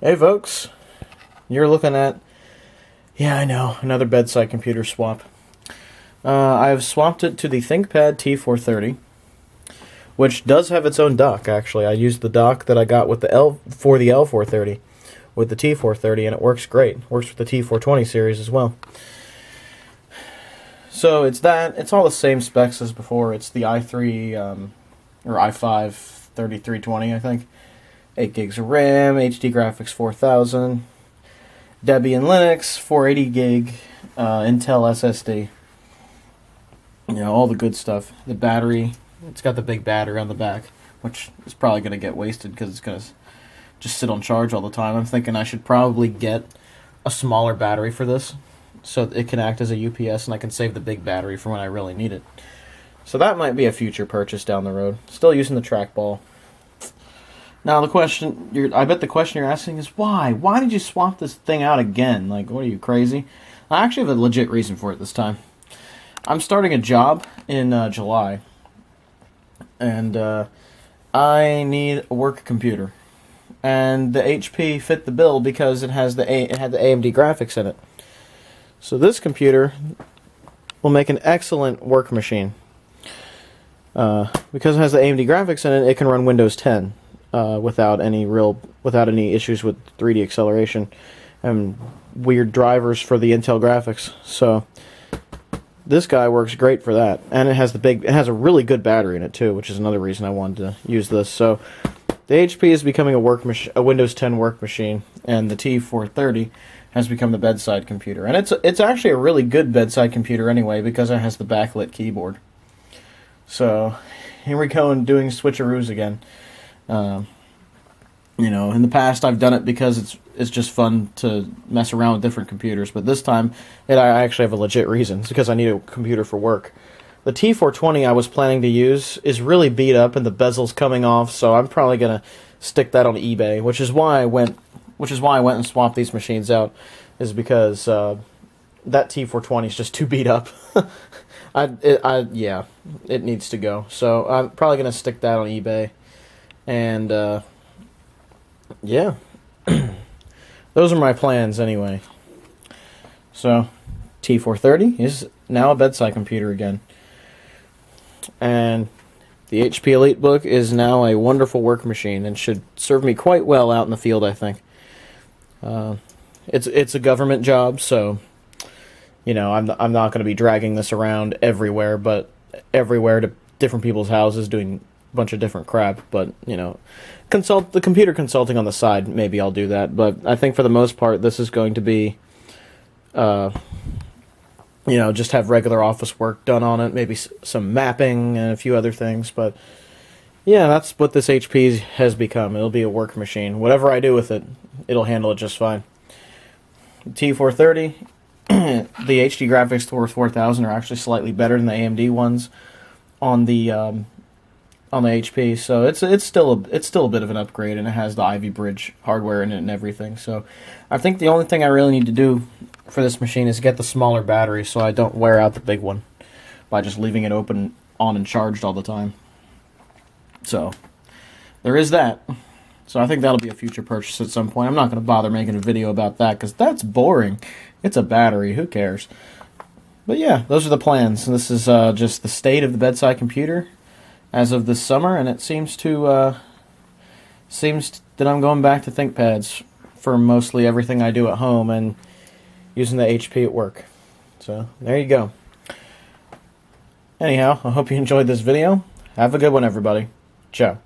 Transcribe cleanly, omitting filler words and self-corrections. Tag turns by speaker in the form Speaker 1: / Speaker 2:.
Speaker 1: Hey folks, you're looking at, yeah I know, another bedside computer swap. I've swapped it to the Thinkpad T430, which does have its own dock actually. I used the dock that I got with the L430 with the T430 and it works great. Works with the T420 series as well. So it's all the same specs as before. It's the i3 or i5 3320 I think. 8 gigs of RAM, HD graphics 4000, Debian Linux, 480 gig, Intel SSD. You know, all the good stuff. The battery, it's got the big battery on the back, which is probably going to get wasted because it's going to just sit on charge all the time. I'm thinking I should probably get a smaller battery for this so it can act as a UPS and I can save the big battery for when I really need it. So that might be a future purchase down the road. Still using the trackball. Now the question, I bet the question you're asking is why? Why did you swap this thing out again? Like, what are you, crazy? I actually have a legit reason for it this time. I'm starting a job in July, and I need a work computer, and the HP fit the bill because it had the AMD graphics in it. So this computer will make an excellent work machine. Because it has the AMD graphics in it, it can run Windows 10. Without any issues with 3D acceleration and weird drivers for the Intel graphics. So this guy works great for that, and it has a really good battery in it too, which is another reason I wanted to use this. So the HP is becoming a Windows 10 work machine, and the T430 has become the bedside computer. And it's actually a really good bedside computer anyway because it has the backlit keyboard. So here we go and doing switcheroos again. You know, in the past I've done it because it's just fun to mess around with different computers, but this time I actually have a legit reason. It's because I need a computer for work. The T420 I was planning to use is really beat up and the bezel's coming off, so I'm probably gonna stick that on eBay, which is why I went and swapped these machines out, is because that T420 is just too beat up. Yeah, it needs to go. So I'm probably gonna stick that on eBay. And, yeah, those are my plans anyway. So, T430 is now a bedside computer again. And the HP Elitebook is now a wonderful work machine and should serve me quite well out in the field, I think. It's a government job, so, you know, I'm not going to be dragging this around everywhere, but everywhere to different people's houses doing bunch of different crap, but you know, the computer consulting on the side, maybe I'll do that, but I think for the most part this is going to be you know, just have regular office work done on it, maybe some mapping and a few other things, but yeah, that's what this HP has become. It'll be a work machine. Whatever I do with it, it'll handle it just fine. T430 the HD graphics 4000 are actually slightly better than the AMD ones on the HP, so it's still a bit of an upgrade, and it has the Ivy Bridge hardware in it and everything. So I think the only thing I really need to do for this machine is get the smaller battery so I don't wear out the big one by just leaving it open, on, and charged all the time. So there is that. So I think that'll be a future purchase at some point. I'm not going to bother making a video about that because that's boring. It's a battery. Who cares? But yeah, those are the plans. This is just the state of the bedside computer as of this summer, and it seems that I'm going back to ThinkPads for mostly everything I do at home and using the HP at work. So there you go. Anyhow, I hope you enjoyed this video. Have a good one, everybody. Ciao.